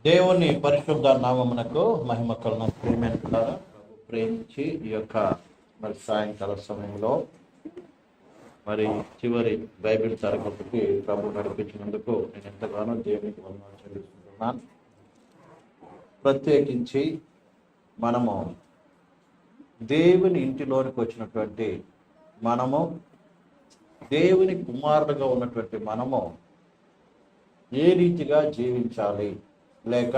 దేవుని పరిశుద్ధ నామమునకు మహిమ కలుగును. ప్రేమించులారా, ప్రభు ప్రేమించి ఈ యొక్క సాయంకాల సమయంలో చివరి బైబిల్ తరగతికి ప్రభు నడిపించినందుకు నేను ఎంతగానో దేవునికి వందనాలు చెల్లిస్తున్నాను. ప్రత్యేకించి మనము దేవుని ఇంటిలోనికి వచ్చినటువంటి మనము, దేవుని కుమారుడుగా ఉన్నటువంటి మనము ఏ రీతిగా జీవించాలి, లేక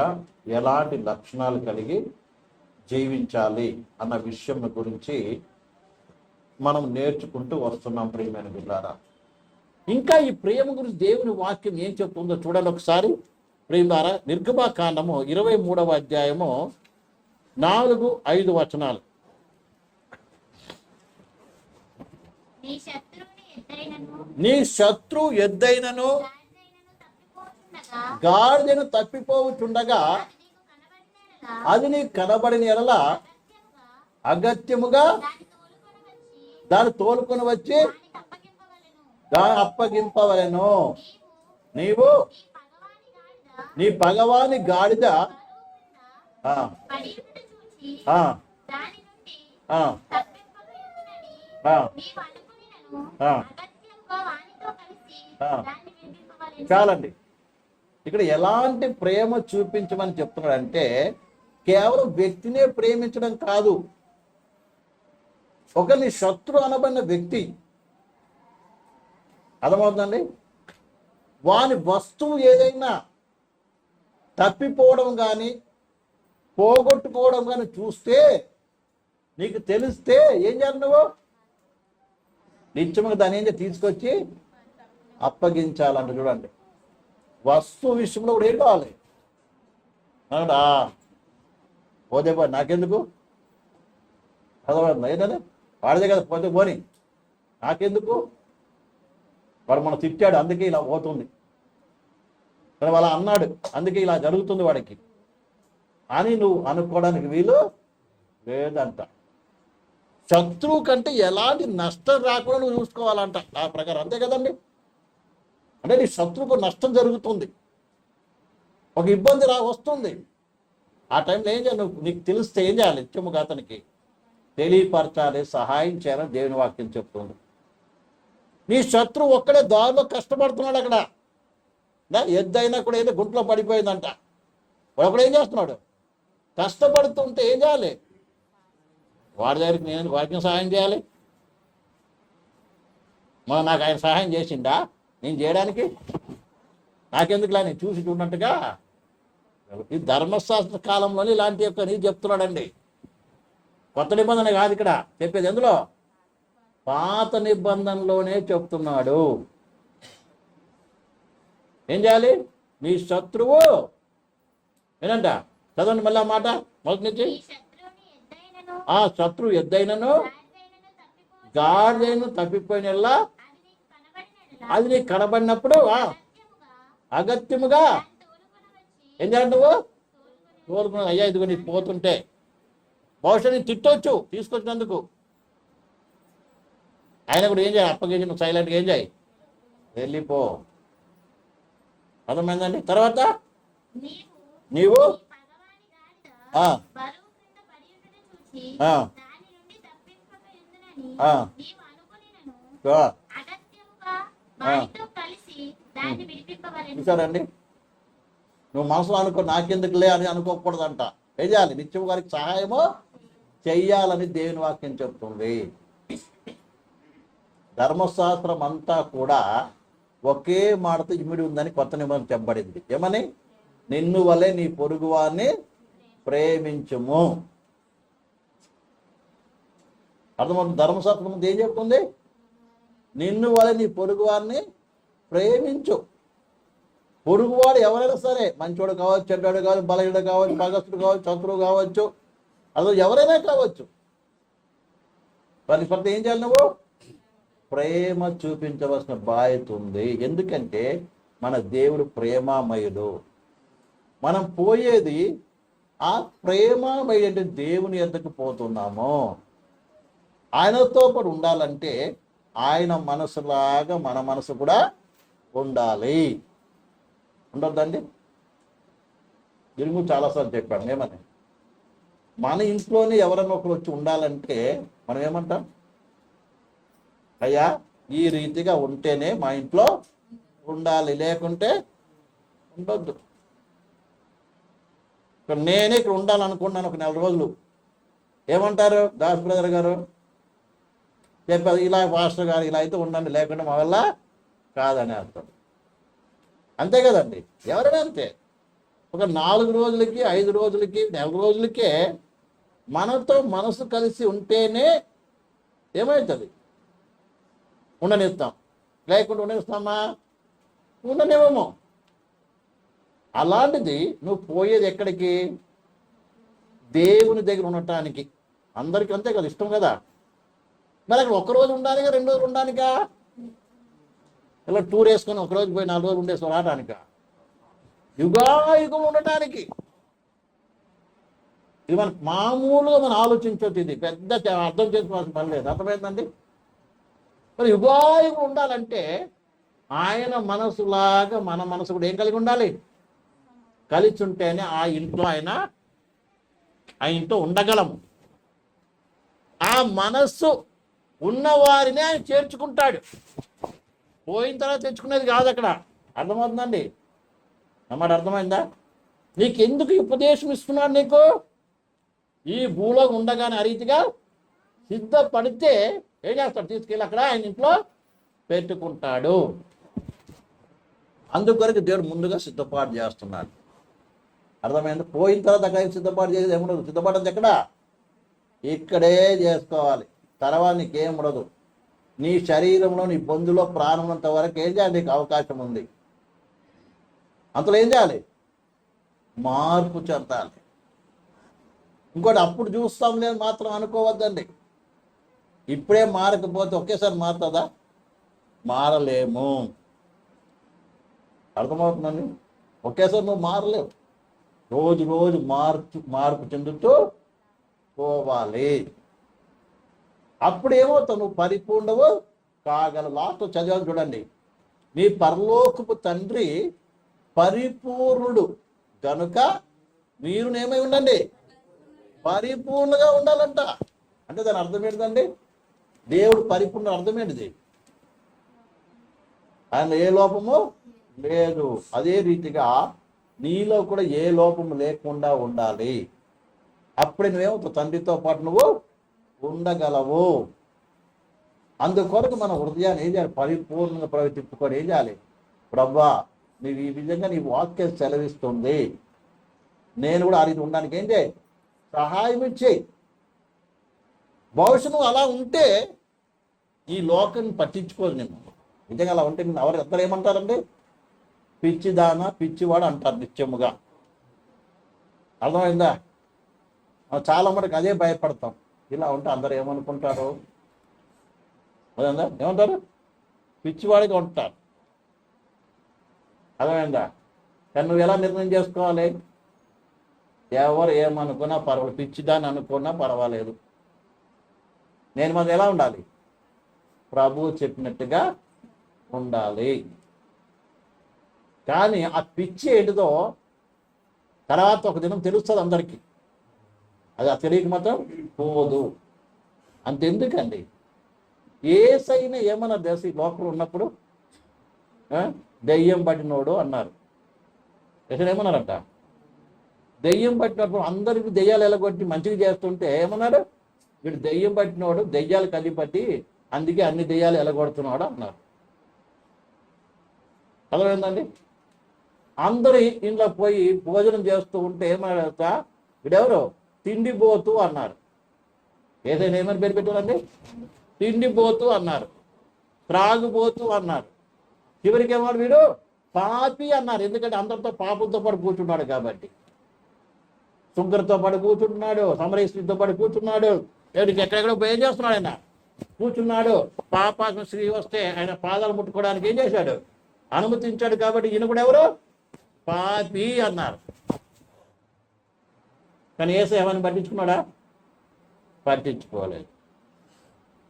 ఎలాంటి లక్షణాలు కలిగి జీవించాలి అన్న విషయం గురించి మనం నేర్చుకుంటూ వస్తున్నాం. ప్రియమైన బిడ్డలారా, ఇంకా ఈ ప్రేమ గురించి దేవుని వాక్యం ఏం చెప్తుందో చూడండి ఒకసారి. ప్రియులారా, నిర్గమాకాండము 23వ అధ్యాయము 4-5 వచనాలు. నీ శత్రు ఎద్దైనను గాడిదను తప్పిపోవుచుండగా అది నీకు కనబడిన ఎడల అగత్యముగా దాన్ని తోలుకొని వచ్చి దాన్ని అప్పగింపవలెను. నీవు నీ పగవాని గాడిద చాలండి. ఇక్కడ ఎలాంటి ప్రేమ చూపించమని చెప్తున్నాడంటే కేవలం వ్యక్తినే ప్రేమించడం కాదు, ఒకరిని శత్రు అనబడిన వ్యక్తి, అర్థమవుతుందండి, వాని వస్తువు ఏదైనా తప్పిపోవడం కానీ పోగొట్టుకోవడం కానీ చూస్తే, నీకు తెలిస్తే ఏం చేయాలి? నువ్వు నిత్యముగా దాని ఏం తీసుకొచ్చి అప్పగించాలంట. చూడండి, వస్తువు విషయంలో కూడా ఏం కావాలి? పోతే పోయి నాకెందుకు, చదవదు ఏంటంటే వాడిదే కదా, పోతే పోని నాకెందుకు, వాడు మనం తిట్టాడు అందుకే ఇలా పోతుంది, కానీ వాళ్ళ అన్నాడు అందుకే ఇలా జరుగుతుంది వాడికి అని నువ్వు అనుకోవడానికి వీలు లేదంట. శత్రువు కంటే ఎలాంటి నష్టం రాకుండా నువ్వు చూసుకోవాలంట ఆ ప్రకారం, అంతే కదండి. అంటే నీ శత్రువుకు నష్టం జరుగుతుంది, ఒక ఇబ్బంది వస్తుంది, ఆ టైంలో ఏం చేయాలి? నీకు తెలిస్తే ఏం చేయాలి? నిత్యముగా అతనికి తెలియపరచాలి, సహాయం చేయాలని దేవుని వాక్యం చెప్తుంది. నీ శత్రువు ఒక్కడే దారిలో కష్టపడుతున్నాడు, అక్కడ ఎద్దైనా కూడా ఏదో గుంట్లో పడిపోయిందంట, ఒకడు ఏం చేస్తున్నాడు? కష్టపడుతుంటే ఏం చేయాలి? వాడి దగ్గరికి నేను వాక్యం సహాయం చేయాలి. నాకు ఆయన సహాయం చేసిండా, నేను చేయడానికి నాకెందుకులా, నేను చూసి చూడనట్టుగా. ఈ ధర్మశాస్త్ర కాలంలోనే ఇలాంటి యొక్క నీకు చెప్తున్నాడండి. కొత్త నిబంధన కాదు ఇక్కడ చెప్పేది, ఎందులో పాత నిబంధనలోనే చెప్తున్నాడు. ఏం చేయాలి? నీ శత్రువు ఏనంట, చదవండి మళ్ళీ ఆ మాట మొదటి నుంచి. ఆ శత్రువు ఎద్దైనను గాడిదైనను తప్పిపోయినలా అది నీకు కనబడినప్పుడు అగత్యముగా ఏం చేయాలి? నువ్వు తోలుకున్నావు. అయ్యా ఇదిగో నీకు పోతుంటే బహుశా నేను తిట్టవచ్చు తీసుకొచ్చినందుకు, ఆయన కూడా ఏం చేయాలి? అప్పగించి నువ్వు సైలెంట్గా ఏం చేయి, వెళ్ళిపో. అర్థమైందండి. తర్వాత నీవు చూసారండి, నువ్వు మనసులో అనుకో నాకెందుకులే అని అనుకోకూడదంట. ఏం చేయాలి? నిత్యం వారికి సహాయము చెయ్యాలని దేవుని వాక్యం చెప్తుంది. ధర్మశాస్త్రం అంతా కూడా ఒకే మాటతో ఇమిడి ఉందని కొత్త నిబంధన చెప్పబడింది. ఏమని? నిన్ను వలె నీ పొరుగు వారిని ప్రేమించుము. అర్థమవుతుంది? ధర్మశాస్త్రం ఏం చెప్తుంది? నిన్ను వలె నీ పొరుగు వారిని ప్రేమించు. పొరుగువాడు ఎవరైనా సరే, మంచోడు కావచ్చు, చెడ్డాడు కావచ్చు, బలహీనుడు కావచ్చు, భగస్తుడు కావచ్చు, శత్రువు కావచ్చు, అది ఎవరైనా కావచ్చు. ప్రతి ఏం చేయాలి? నువ్వు ప్రేమ చూపించవలసిన బాధ్యత ఉంది. ఎందుకంటే మన దేవుడు ప్రేమామయుడు. మనం పోయేది ఆ ప్రేమామయుడు దేవుని ఎద్దకు పోతున్నాము. ఆయనతో పాటు ఉండాలంటే ఆయన మనసులాగా మన మనసు కూడా ఉండాలి. ఉండొద్దండి. దీని గురించి చాలాసార్లు చెప్పాను. ఏమని, మన ఇంట్లోనే ఎవరైనా ఒకరు వచ్చి ఉండాలంటే మనం ఏమంటాం? అయ్యా ఈ రీతిగా ఉంటేనే మా ఇంట్లో ఉండాలి, లేకుంటే ఉండొద్దు. నేనే ఇక్కడ ఉండాలనుకున్నాను ఒక 4 రోజులు, ఏమంటారు? దాస్ బ్రదర్ గారు చెప్పారు, ఇలా పాస్టర్ గారు ఇలా అయితే ఉండండి, లేకుంటే మా వల్ల కాదని అర్థం. అంతే కదండి, ఎవరైనా అంతే. ఒక 4 రోజులకి 5 రోజులకి 4 రోజులకే మనతో మనసు కలిసి ఉంటేనే ఏమవుతుంది? ఉండనిస్తాం, లేకుండా ఉండనిస్తామా? ఉండనివ్వము. అలాంటిది నువ్వు పోయేది ఎక్కడికి? దేవుని దగ్గర ఉండటానికి. అందరికీ అంతే కదా, ఇష్టం కదా. మరి అక్కడ 1 రోజు ఉండాలిగా, 2 రోజులు ఉండాలిగా? ఇలా టూర్ వేసుకొని 1 రోజు పోయి 4 రోజులు ఉండేసి రావడానిక? యుగాయుగం ఉండటానికి. ఇది మనకు మామూలుగా మనం ఆలోచించవచ్చు, ఇది పెద్ద అర్థం చేసుకోవాల్సిన పని లేదు. అర్థమైందండి? మరి యుగాయుగం ఉండాలంటే ఆయన మనసులాగా మన మనసు కూడా ఏం కలిగి ఉండాలి? కలిసి ఉంటేనే ఆ ఇంట్లో ఆయనతో ఉండగలము. ఆ మనస్సు ఉన్నవారిని ఆయన చేర్చుకుంటాడు. పోయిన తర్వాత తెచ్చుకునేది కాదు అక్కడ. అర్థమవుతుందండి? అన్నమాట అర్థమైందా? నీకెందుకు ఉపదేశం ఇస్తున్నాడు? నీకు ఈ భూలో ఉండగానే ఆ రీతిగా సిద్ధపడితే ఏం చేస్తాడు? తీసుకెళ్ళి అక్కడ ఆయన ఇంట్లో పెట్టుకుంటాడు. అందుకొరకు దేవుడు ముందుగా సిద్ధపాటు చేస్తున్నాడు. అర్థమైంది? పోయిన తర్వాత అక్కడ సిద్ధపాటు చేసేది ఏముండదు. సిద్ధపడదు ఎక్కడ? ఇక్కడే చేసుకోవాలి. తర్వాత నీకేం ఉండదు. నీ శరీరంలో, నీ బొందులో ప్రాణం వరకు ఏం చేయాలి? నీకు అవకాశం ఉంది. అంతలో ఏం చేయాలి? మార్పు చెందాలి. ఇంకోటి, అప్పుడు చూస్తాం లేదు మాత్రం అనుకోవద్దండి. ఇప్పుడే మారకపోతే ఒకేసారి మారుతుందా? మారలేము. అర్థమవుతుందండి? ఒకేసారి నువ్వు మారలేవు. రోజు రోజు మార్పు చెందుతూ పోవాలి. అప్పుడు ఏమవుతావు? నువ్వు పరిపూర్ణవు కాగల. లాస్ట్ చదివాను చూడండి, మీ పరలోకపు తండ్రి పరిపూర్ణుడు కనుక మీరు ఏమై ఉండండి? పరిపూర్ణంగా ఉండాలంట. అంటే దాని అర్థం ఏంటిదండి? దేవుడు పరిపూర్ణ అర్థం ఏంటిది? ఆయన ఏ లోపము లేదు. అదే రీతిగా నీలో కూడా ఏ లోపము లేకుండా ఉండాలి. అప్పుడే నువ్వేమవుతావు? తండ్రితో పాటు నువ్వు ఉండగలవు. అందుకొరకు మన హృదయాన్ని ఏం చేయాలి? పరిపూర్ణంగా ప్రవర్తించుకొని ఏం చేయాలి? ప్రభువా, నీవు ఈ విధంగా నీ వాక్యం సెలవిస్తుంది, నేను కూడా ఆ రీతి ఉండడానికి ఏం చేయి? సహాయం ఇచ్చేయి. భవిష్యత్తు అలా ఉంటే ఈ లోకాన్ని పట్టించుకోదు. నేను నిజంగా అలా ఉంటే ఎవరు ఎద్దరు ఏమంటారండి? పిచ్చిదాన, పిచ్చివాడు అంటారు నిత్యముగా. అర్థమైందా? చాలా మటుకు అదే భయపడతాం. ఇలా ఉంటే అందరు ఏమనుకుంటారు? అదేందా? ఏమంటారు? పిచ్చివాడిగా ఉంటారు. అర్థమైందా? కానీ నువ్వు ఎలా నిర్ణయం చేసుకోవాలి? ఎవరు ఏమనుకున్నా పర్వాలేదు, పిచ్చిదాన్ని అనుకున్నా పర్వాలేదు. నేను మనం ఎలా ఉండాలి? ప్రభువు చెప్పినట్టుగా ఉండాలి. కానీ ఆ పిచ్చి ఏంటిదో తర్వాత ఒక దినం తెలుస్తుంది అందరికీ. అది ఆ తెలియక మాత్రం పోదు. అంతెందుకండి, ఏసైనా ఏమన్నా దేశ లోకంలో ఉన్నప్పుడు దెయ్యం పట్టినోడు అన్నారు. ఏసైనా ఏమన్నారంట? దెయ్యం పట్టినప్పుడు అందరికీ దెయ్యాలు ఎలగొట్టి మంచిగా చేస్తుంటే ఏమన్నాడు? వీడు దెయ్యం పట్టినోడు, దెయ్యాలు కలిపట్టి అందుకే అన్ని దెయ్యాలు ఎలగొడుతున్నాడు అన్నారు. అర్థమైందండి? అందరూ ఇంట్లో పోయి భోజనం చేస్తూ ఉంటే ఏమన్నా? వీడెవరు? తిండిపోతూ అన్నారు. ఏదైనా ఏమని పేరు పెట్టారండి? తిండిపోతూ అన్నారు, త్రాగుబోతూ అన్నారు. చివరికి ఏమన్నాడు? వీడు పాపి అన్నారు. ఎందుకంటే అందరితో పాపంతో పాటు కూర్చున్నాడు కాబట్టి. శుంకర్తో పాటు కూర్చుంటున్నాడు, సమరేశ్వరితో పాటు కూర్చున్నాడు, ఎక్కడెక్కడ ఏం చేస్తున్నాడు? ఆయన కూర్చున్నాడు. పాపాత్మ స్త్రీ వస్తే ఆయన పాదాలు ముట్టుకోవడానికి ఏం చేశాడు? అనుమతించాడు. కాబట్టి ఈయన కూడా ఎవరు? పాపి అన్నారు. కానీ యేసు ఏమని పట్టించుకున్నాడా? పట్టించుకోలేదు.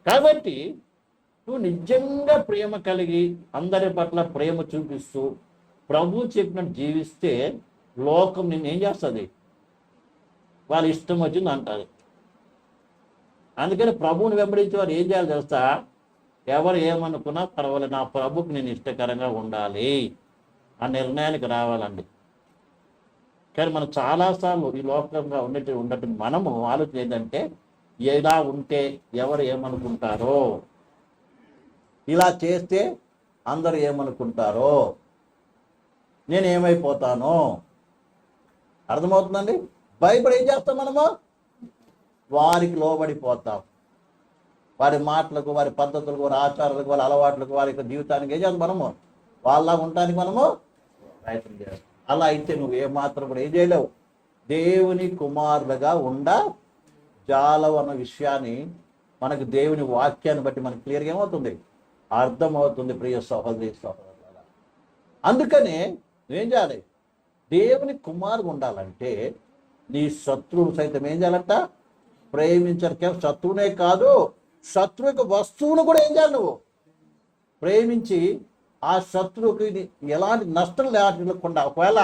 కాబట్టి నువ్వు నిజంగా ప్రేమ కలిగి అందరి పట్ల ప్రేమ చూపిస్తూ ప్రభు చెప్పినట్టు జీవిస్తే లోకం నిన్ను ఏం చేస్తుంది? వాళ్ళ ఇష్టం వచ్చింది అంటారు. అందుకని ప్రభువుని వెంబడించే వారు ఏం చేయాలి తెలుసా? ఎవరు ఏమనుకున్నా పర్వాలేదు, నా ప్రభుకి నేను ఇష్టకరంగా ఉండాలి ఆ నిర్ణయానికి రావాలండి. కానీ మనం చాలాసార్లు ఈ లోకంగా ఉండటం మనము ఆలోచన ఏంటంటే, ఎలా ఉంటే ఎవరు ఏమనుకుంటారో, ఇలా చేస్తే అందరూ ఏమనుకుంటారో, నేను ఏమైపోతానో. అర్థమవుతుందండి? బైబిల్ ఏం చేస్తాం మనము? వారికి లోబడిపోతాం. వారి మాటలకు, వారి పద్ధతులకు, వారి ఆచారాలకు, వారి అలవాట్లకు, వారి యొక్క జీవితానికి ఏం చేస్తాం మనము? వాళ్ళ ఉండటానికి మనము ప్రయత్నం చేస్తాం. అలా అయితే నువ్వు ఏమాత్రం కూడా ఏం చేయలేవు, దేవుని కుమారులుగా జాలవు అన్న విషయాన్ని మనకు దేవుని వాక్యాన్ని బట్టి మనకు క్లియర్గా ఏమవుతుంది? అర్థమవుతుంది. ప్రియ సహోదరి సహోదరులారా, అందుకనే నువ్వేం చేయాలి? దేవుని కుమారుడు ఉండాలంటే నీ శత్రువులు సైతం ఏం చేయాలంట? ప్రేమించాలి. కేవలం శత్రువునే కాదు, శత్రువు యొక్క వస్తువును కూడా ఏం చేయాలి? నువ్వు ప్రేమించి ఆ శత్రువుకి ఎలాంటి నష్టం లేకుండా, ఒకవేళ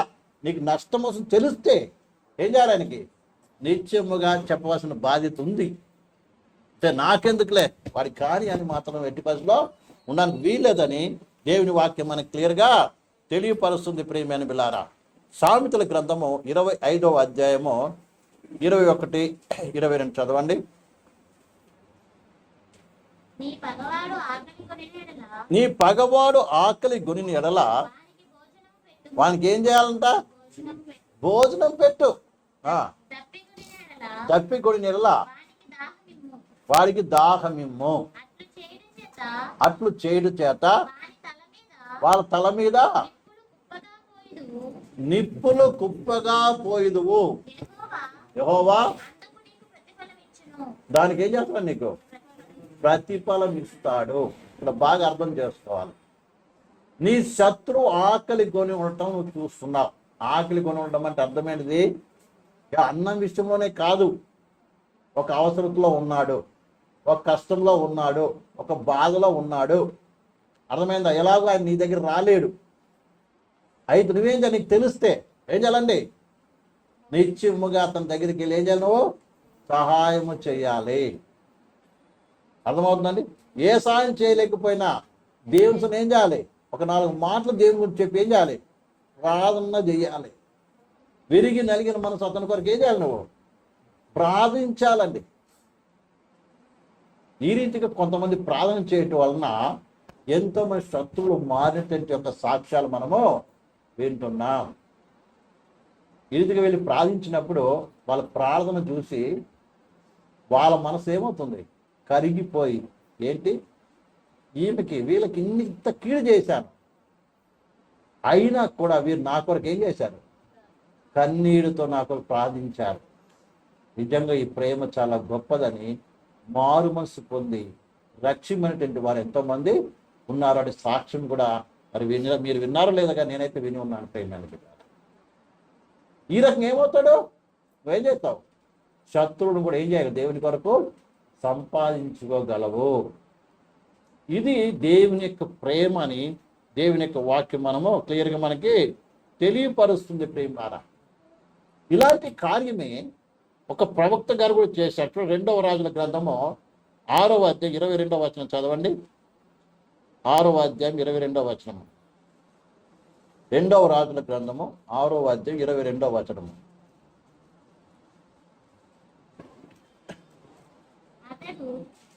నీకు నష్టం వస్తుంది తెలిస్తే ఏం చేయాలి? ఆయనకి నిత్యముగా చెప్పవలసిన బాధ్యత ఉంది. అంటే నాకెందుకులే వాడి కానీ అని మాత్రం ఎట్టి పరిస్థితిలో ఉండడానికి వీల్లేదని దేవుని వాక్యం మనకు క్లియర్గా తెలియపరుస్తుంది. ప్రియమైన బిల్లారా, సామెతల గ్రంథము 25వ అధ్యాయము 21, 22 చదవండి. నీ పగవాడు ఆకలి గొనిన ఎడల వానికి ఏం చేయాలంట? భోజనం పెట్టు. తప్పి కొనిన ఎడల వారికి దాహమిమ్ము. అట్లు చేయడు చేత వాళ్ళ తల మీద నిప్పులు కుప్పగా పోయిదువు. యెహోవా దానికి ఏం చేస్తాడు? నీకు ప్రతిఫలం ఇస్తాడు. ఇక్కడ బాగా అర్థం చేసుకోవాలి. నీ శత్రువు ఆకలి కొని ఉండటం నువ్వు చూస్తున్నావు. ఆకలి కొని ఉండటం అంటే అర్థమైనది అన్నం విషయంలోనే కాదు, ఒక అవసరంలో ఉన్నాడు, ఒక కష్టంలో ఉన్నాడు, ఒక బాధలో ఉన్నాడు. అర్థమైందా? ఎలాగో ఆయన నీ దగ్గర రాలేడు. అయితే నువ్వేం చేయాలి? నీకు తెలిస్తే ఏం చేయాలండి? నిత్యముగా అతని దగ్గరికి వెళ్ళి ఏం చేయాలి? నువ్వు సహాయము చేయాలి. అర్థమవుతుందండి? ఏ సహాయం చేయలేకపోయినా దేవుని ఏం చేయాలి? ఒక 4 మాటలు దేవుని గురించి చెప్పి ఏం చేయాలి? ప్రార్థన చేయాలి. విరిగి నలిగిన మనసు అతని కొరకు ఏం చేయాలి? నువ్వు ప్రార్థించాలండి. ఈ రీతిగా కొంతమంది ప్రార్థన చేయటం వలన ఎంతోమంది శత్రువులు మారినటువంటి యొక్క సాక్ష్యాలు మనము వింటున్నాం. ఈ రీతిగా వెళ్ళి ప్రార్థించినప్పుడు వాళ్ళ ప్రార్థన చూసి వాళ్ళ మనసు ఏమవుతుంది? కరిగిపోయి, ఏంటి వీళ్ళకి ఇంత కీడు చేశాను, అయినా కూడా వీరు నా కొరకు ఏం చేశారు? కన్నీరుతో నా కొరకు ప్రార్థించారు. నిజంగా ఈ ప్రేమ చాలా గొప్పదని మారు మనసు పొంది రక్షించినటువంటి వారు ఎంతోమంది ఉన్నారు. అనే సాక్ష్యం కూడా మరి మీరు విన్నారో లేదా? కానీ నేనైతే విని ఉన్నాను. ప్రేమ ఈ రకంగా ఏమవుతాడు? నువ్వేం చేస్తావు? శత్రువును కూడా ఏం చేయాలి? దేవుని కొరకు సంపాదించుకోగలవు. ఇది దేవుని యొక్క ప్రేమ అని దేవుని యొక్క వాక్యం మనము క్లియర్గా మనకి తెలియపరుస్తుంది. ప్రేమ ఇలాంటి కార్యమే ఒక ప్రవక్త గారు కూడా చేశారు. 2వ రాజుల గ్రంథము 6వ అధ్యాయం 22వ వచనం చదవండి. 6వ అధ్యాయం 22వ వచనము. 2వ రాజుల గ్రంథము 6వ అధ్యాయం 22వ వచనము.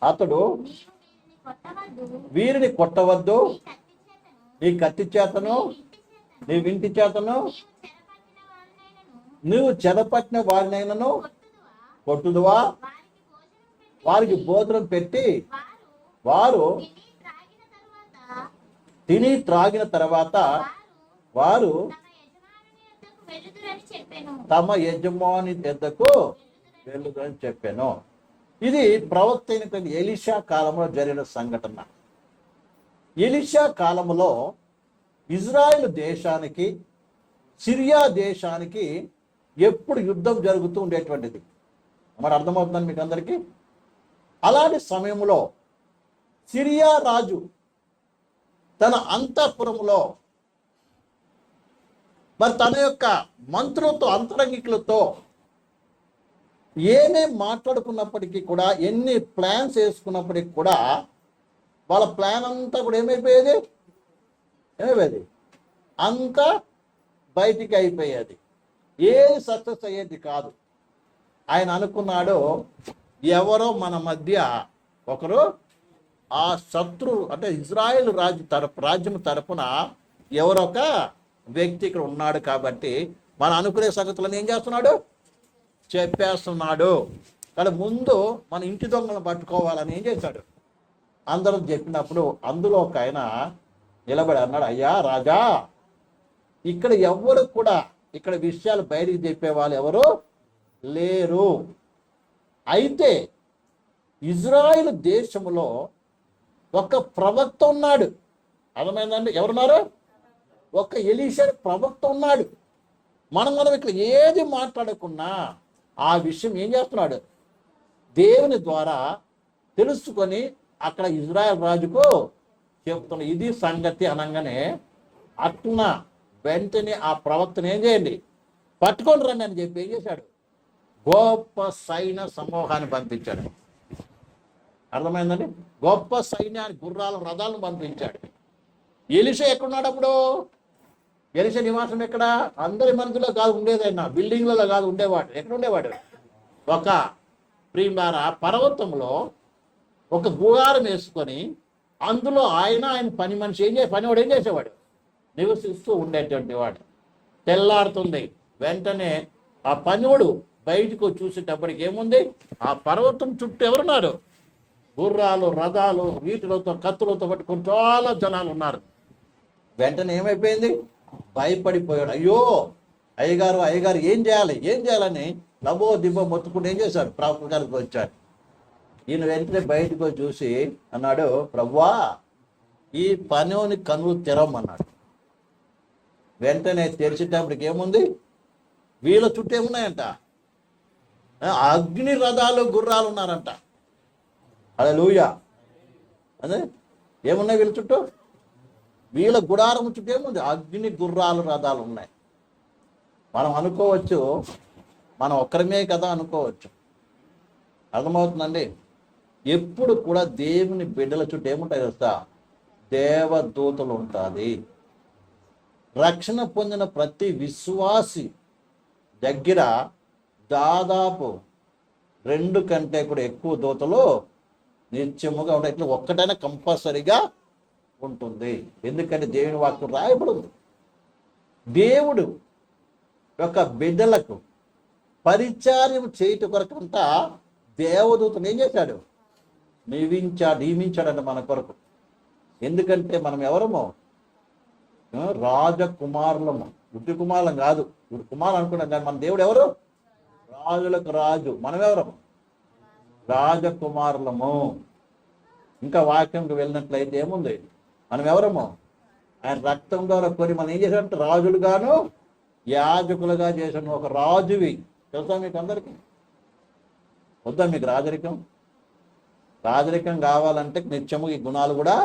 అతడు వీరిని కొట్టవద్దు, నీ కత్తి చేతను, నీ వింటి చేతను నువ్వు చెరపట్టిన వారినైనను కొట్టుదువా? వారికి భోజనం పెట్టి వారు తిని త్రాగిన తర్వాత వారు తమ యజమాని వద్దకు వెళ్ళుదని చెప్పాను. ఇది ప్రవక్త అయినటువంటి ఎలీషా కాలంలో జరిగిన సంఘటన. ఎలీషా కాలంలో ఇజ్రాయెల్ దేశానికి, సిరియా దేశానికి ఎప్పుడు యుద్ధం జరుగుతూ ఉండేటువంటిది. మరి అర్థమవుతుందని మీకు అందరికీ? అలాంటి సమయంలో సిరియా రాజు తన అంతఃపురంలో మరి తన యొక్క మంత్రులతో అంతరంగికులతో ఏమేం మాట్లాడుకున్నప్పటికీ కూడా, ఎన్ని ప్లాన్స్ వేసుకున్నప్పటికీ కూడా వాళ్ళ ప్లాన్ అంతా కూడా ఏమైపోయేది అంతా బయటికి అయిపోయేది. ఏది సక్సెస్ అయ్యేది కాదు. ఆయన అనుకున్నాడు, ఎవరో మన మధ్య ఒకరు ఆ శత్రువు అంటే ఇజ్రాయేల్ రాజ్యం తరపున ఎవరొక వ్యక్తి ఇక్కడ ఉన్నాడు కాబట్టి మనం అనుకునే సంగతులను ఏం చేస్తున్నాడు, చెప్పేస్తున్నాడు. కానీ ముందు మన ఇంటి దొంగలను పట్టుకోవాలని ఏం చేశాడు, అందరూ చెప్పినప్పుడు అందులో ఒక ఆయన నిలబడి అన్నాడు, అయ్యా రాజా, ఇక్కడ ఎవరు కూడా ఇక్కడ విషయాలు బయటికి చెప్పేవాళ్ళు ఎవరు లేరు. అయితే ఇజ్రాయిల్ దేశంలో ఒక ప్రవక్త ఉన్నాడు. అర్థమైందండి? ఎవరున్నారు? ఒక ఎలీషా ప్రవక్త ఉన్నాడు. మనం ఇక్కడ ఏది మాట్లాడకున్నా ఆ విషయం ఏం చేస్తున్నాడు, దేవుని ద్వారా తెలుసుకొని అక్కడ ఇజ్రాయెల్ రాజుకు చెప్తున్నాడు. ఇది సంగతి అనగానే అట్న వెంటనే ఆ ప్రవక్తను ఏం చేయండి, పట్టుకొని రండి అని చెప్పి ఏం చేశాడు, గొప్ప సైన్య సమూహాన్ని పంపించాడు. అర్థమైందండి? గొప్ప సైన్యాన్ని, గుర్రాలు, రథాలను పంపించాడు. ఎలీషా ఎక్కడున్నాడు అప్పుడు? ఎలీషా నివాసం ఎక్కడ? అందరి మనసులో కాదు ఉండేదైనా, బిల్డింగ్లలో కాదు ఉండేవాడు. ఎక్కడ ఉండేవాడు? ఒక ప్రియులారా పర్వతంలో ఒక గుడారం వేసుకొని అందులో ఆయన పని మనిషి పనివాడు ఏం చేసేవాడు, నివసిస్తూ ఉండేటువంటి వాడు. తెల్లారుతుంది, వెంటనే ఆ పనివాడు బయటకు చూసేటప్పటికి ఏముంది, ఆ పర్వతం చుట్టూ ఎవరున్నారు, గుర్రాలు, రథాలు, వీటిలతో కత్తులతో పట్టుకుని చాలా జనాలు ఉన్నారు. వెంటనే ఏమైపోయింది, భయపడిపోయాడు. అయ్యో అయ్యగారు ఏం చేయాలని లబో దిబ్బో మొత్తుకుంటూ ఏం చేశాడు, ప్రవక్త గారికి వచ్చాడు. ఈయన వెంటనే బయటకు చూసి అన్నాడు, ప్రభువా ఈ పనిని కనులు తెరవమన్నాడు. వెంటనే తెరిచేటప్పటికి ఏముంది, వీళ్ళ చుట్టూ ఏమున్నాయంట, అగ్ని రథాలు, గుర్రాలు ఉన్నారంట. హల్లెలూయా. అదే ఏమున్నాయి వీళ్ళ చుట్టూ, వీళ్ళ గుడారం చుట్టూ ఏముంది, అగ్ని, గుర్రాలు, రథాలు ఉన్నాయి. మనం అనుకోవచ్చు మనం ఒక్కరమే కదా అనుకోవచ్చు. అర్థమవుతుందండి? ఎప్పుడు కూడా దేవుని బిడ్డల చుట్టూ ఏముంటాయి తెలుసా, దేవదూతలు ఉంటుంది. రక్షణ పొందిన ప్రతి విశ్వాసి దగ్గర దాదాపు 2 కంటే కూడా ఎక్కువ దూతలు నిత్యముగా ఉంటాయి. ఇట్లా ఒక్కటైనా కంపల్సరీగా ఉంటుంది. ఎందుకంటే దేవుని వాక్యం రాయబడింది. దేవుడు యొక్క బిడ్డలకు పరిచర్యం చేయటం కొరకంతా దేవదూతను ఏం చేశాడు, నియమించాడంట మన కొరకు. ఎందుకంటే మనం ఎవరము, రాజకుమారులము, గుడ్డి కుమారులం కాదు. గుడ్డి కుమారులు అనుకున్నాం కానీ మన దేవుడు ఎవరు, రాజులకు రాజు. మనం ఎవరము, రాజకుమారులము. ఇంకా వాక్యంకి వెళ్ళినట్లయితే ఏముంది, మనం ఎవరము, ఆయన రక్తం ద్వారా కొని మనం ఏం చేశాడంటే రాజులుగాను యాజకులుగా చేశాను. ఒక రాజువి తెలుసా మీకు అందరికీ? వద్దా మీకు రాజరికం కావాలంటే నిత్యము ఈ గుణాలు కూడా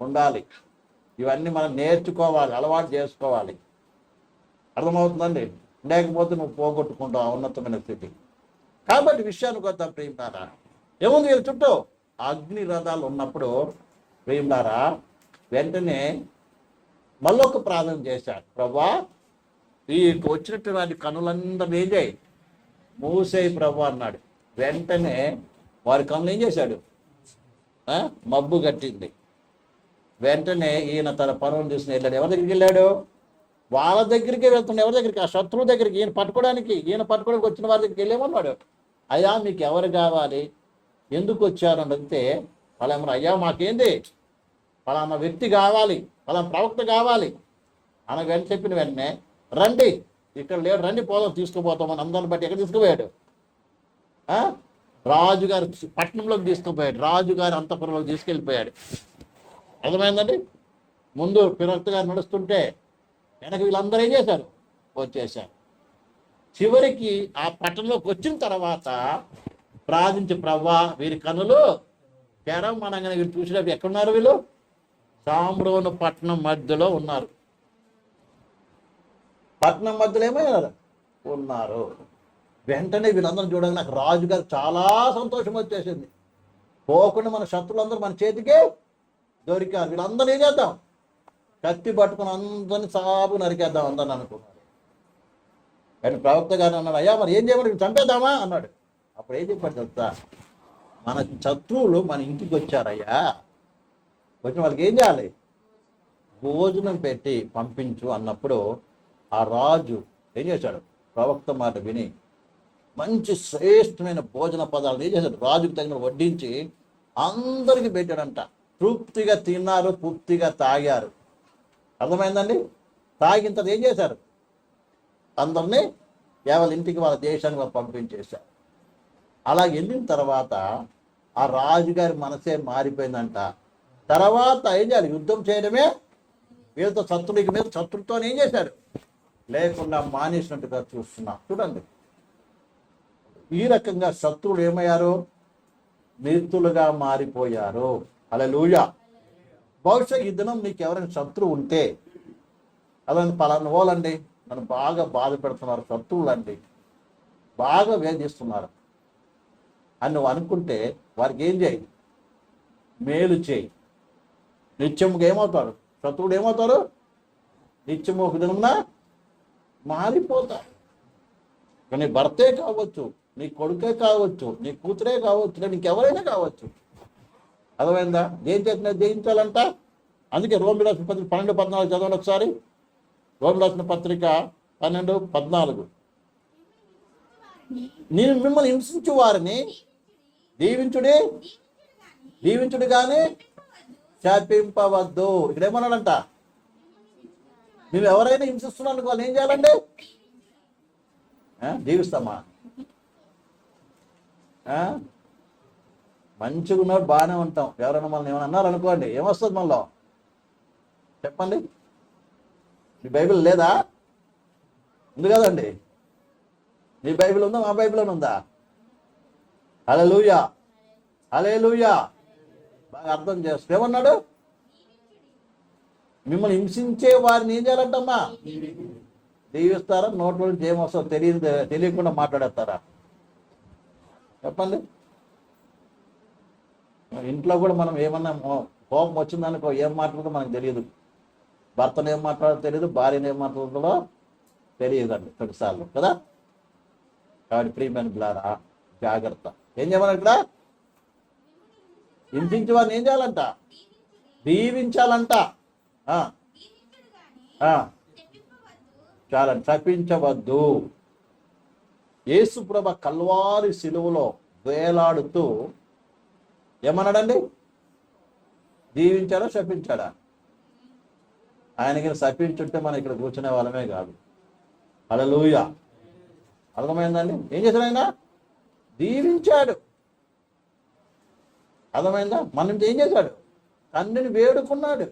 ఉండాలి. ఇవన్నీ మనం నేర్చుకోవాలి, అలవాటు చేసుకోవాలి. అర్థమవుతుందండి? లేకపోతే నువ్వు పోగొట్టుకుంటావు ఉన్నతమైన స్థితి. కాబట్టి విషయానికి వద్దాం ప్రియులారా. ఏముంది వీళ్ళ చుట్టూ అగ్ని రథాలు ఉన్నప్పుడు ప్రియులారా వెంటనే మళ్ళొక ప్రార్థన చేశాడు, ప్రభువా ఈ వచ్చినటువంటి కనులందరూ ఏం చేయి, మూసేయి ప్రభు అన్నాడు. వెంటనే వారి కనులు ఏం చేశాడు, మబ్బు కట్టింది. వెంటనే ఈయన తన పనులు తీసుకుని వెళ్ళాడు. ఎవరి దగ్గరికి వెళ్ళాడు, వాళ్ళ దగ్గరికి వెళ్తున్నాడు. ఎవరి దగ్గరికి, ఆ శత్రువు దగ్గరికి. ఈయన పట్టుకోవడానికి వచ్చిన వారి దగ్గరికి వెళ్ళేమన్నాడు, అయ్యా మీకు ఎవరు కావాలి, ఎందుకు వచ్చారు అని అడిగితే వాళ్ళు ఏమన్నా, అయ్యా మాకేంది పలానా వ్యక్తి కావాలి, పలానా ప్రవక్త కావాలి అని చెప్పిన వెంటనే రండి, ఇక్కడ లేడు, రండి పోదాం, తీసుకుపోతామని అందరిని బట్టి ఎక్కడ తీసుకుపోయాడు, రాజుగారి పట్టణంలోకి తీసుకుపోయాడు, రాజుగారి అంతఃపురంలోకి తీసుకెళ్ళిపోయాడు. అర్థమైందండి? ముందు ప్రవక్త గారు నడుస్తుంటే వెనక వీళ్ళందరూ ఏం చేశారు, వచ్చేసారు. చివరికి ఆ పట్టణంలోకి వచ్చిన తర్వాత ప్రార్థించి, ప్రవ్వా వీరి కనులు తెరవమనగానే వీళ్ళు చూసినప్పుడు ఎక్కడున్నారు, వీళ్ళు సామ్రోను పట్టణం మధ్యలో ఉన్నారు. పట్టణం మధ్యలో ఏమయ్యారు ఉన్నారు. వెంటనే వీళ్ళందరూ చూడగా నాకు రాజుగారు చాలా సంతోషం వచ్చేసింది. పోకుండా మన శత్రులందరూ మన చేతికి దొరికారు. వీళ్ళందరూ ఏం చేద్దాం, కత్తి పట్టుకుని అందరిని సాగు నరికేద్దాం అందరిని అనుకున్నారు. కానీ ప్రవక్త గారు అన్నాడు, అయ్యా మరి ఏం చేయమని చంపేద్దామా అన్నాడు. అప్పుడు ఏం చెప్పాడు చెప్తా, మన శత్రువులు మన ఇంటికి వచ్చారయ్యా, వచ్చిన వాళ్ళకి ఏం చేయాలి, భోజనం పెట్టి పంపించు అన్నప్పుడు ఆ రాజు ఏం చేశాడు, ప్రవక్త మాట విని మంచి శ్రేష్టమైన భోజన పదార్థాలు ఏం చేశాడు, రాజుకు తగిన వడ్డించి అందరికీ పెట్టాడంట. తృప్తిగా తిన్నారు, తృప్తిగా తాగారు. అర్థమైందండి? తాగిన తర్వాత ఏం చేశారు, అందరినీ కేవలం ఇంటికి వాళ్ళ దేశానికి వాళ్ళు పంపించేశారు. అలా వెళ్ళిన తర్వాత ఆ రాజుగారి మనసే మారిపోయిందంట. తర్వాత ఏం చేయాలి, యుద్ధం చేయడమే వీళ్ళతో శత్రుడికి మీద శత్రుతో ఏం చేశాడు, లేకుండా మానేసినట్టుగా చూస్తున్నాం. చూడండి, ఈ రకంగా శత్రువులు ఏమయ్యారు, మిత్రులుగా మారిపోయారు. హల్లెలూయా. బహుశా ఈ దినం నీకు ఎవరైనా శత్రువు ఉంటే, అలాంటి పలానా వాళ్ళండి నన్ను బాగా బాధ పెడుతున్నారు, శత్రువులు అండి బాగా వేధిస్తున్నారు అని నువ్వు అనుకుంటే వారికి ఏం చేయి, మేలు చేయి. నిత్యముగా ఏమవుతారు, శత్రువుడు ఏమవుతారు, నిత్యము ఒక దినమున మారిపోతారు. నీ భర్తే కావచ్చు, నీ కొడుకే కావచ్చు, నీ కూతురే కావచ్చు, లేదా ఇంకెవరైనా కావచ్చు. అర్థమైందా? ఏం చేసినా జయించాలంట. అందుకే రోమి రాసిన పత్రిక 12:14 చదవండి ఒకసారి. రోమి రాసిన పత్రిక 12:14. నేను మిమ్మల్ని హింసించు వారిని దీవించుడు కానీ శాపింపవద్దు. ఇక్కడ ఏమన్నాడంట, మేము ఎవరైనా హింసిస్తున్నాను వాళ్ళు ఏం చేయాలండి, దీవిస్తామా? మంచిగా ఉన్నాడు, బాగానే ఉంటాం. ఎవరైనా మనల్ని ఏమైనా అన్నారు అనుకోండి, ఏమొస్తుంది మనలో చెప్పండి? మీ బైబిల్ లేదా? ఉంది కదండి. మీ బైబిల్ ఉందా, మా బైబిల్ ఉందా? హల్లెలూయా, హల్లెలూయా. బాగా అర్థం చేస్తూ ఏమన్నాడు, మిమ్మల్ని హింసించే వారిని ఏం చేయాలంటమ్మా, దీవిస్తారా? నోట్లో నుంచి ఏమొస్తుందో తెలియకుండా మాట్లాడేస్తారా? చెప్పండి. ఇంట్లో కూడా మనం ఏమన్నా కోపం వచ్చిందనుకో ఏం మాట్లాడుతుందో మనకు తెలియదు. భర్తను ఏం మాట్లాడదో తెలియదు, భార్యను ఏం మాట్లాడుతుందో తెలియదండి కొన్నిసార్లు కదా. కాబట్టి ప్రియమైన బిడ్డలారా జాగ్రత్త. ఏం చేయమన్నారు ఇక్కడ, హింసించే వారిని ఏం చేయాలంట, దీవించాలంట. చాలండి, శపించవద్దు. యేసుప్రభు కల్వారి శిలువలో వేలాడుతూ ఏమన్నాడండి, దీవించాడా శపించాడా? ఆయనకి శపించుంటే మనం ఇక్కడ కూర్చునే వాళ్ళమే కాదు. హల్లెలూయా. అర్థమైందండి? ఏం చేశాడు ఆయన, దీవించాడు. అర్థమైందా? మన నుంచి ఏం చేశాడు, తండ్రిని వేడుకున్నాడు.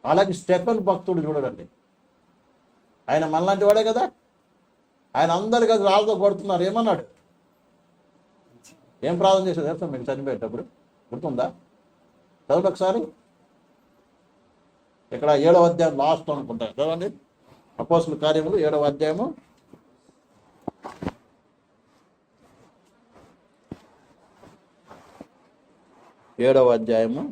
అలాగే స్టెఫెన్ భక్తుడు చూడండి, ఆయన మనలాంటి వాడే కదా. ఆయన అందరికీ రాళ్ళతో కొడుతున్నారు, ఏమన్నాడు, ఏం ప్రార్థన చేశాడు తెలుసా మీకు చనిపోయేటప్పుడు? గుర్తుందా? చదవండి ఒకసారి. ఇక్కడ 7వ అధ్యాయం లాస్ట్ అనుకుంటాను, చదవండి. అపోస్తలుల కార్యములు 7వ అధ్యాయము 7వ అధ్యాయము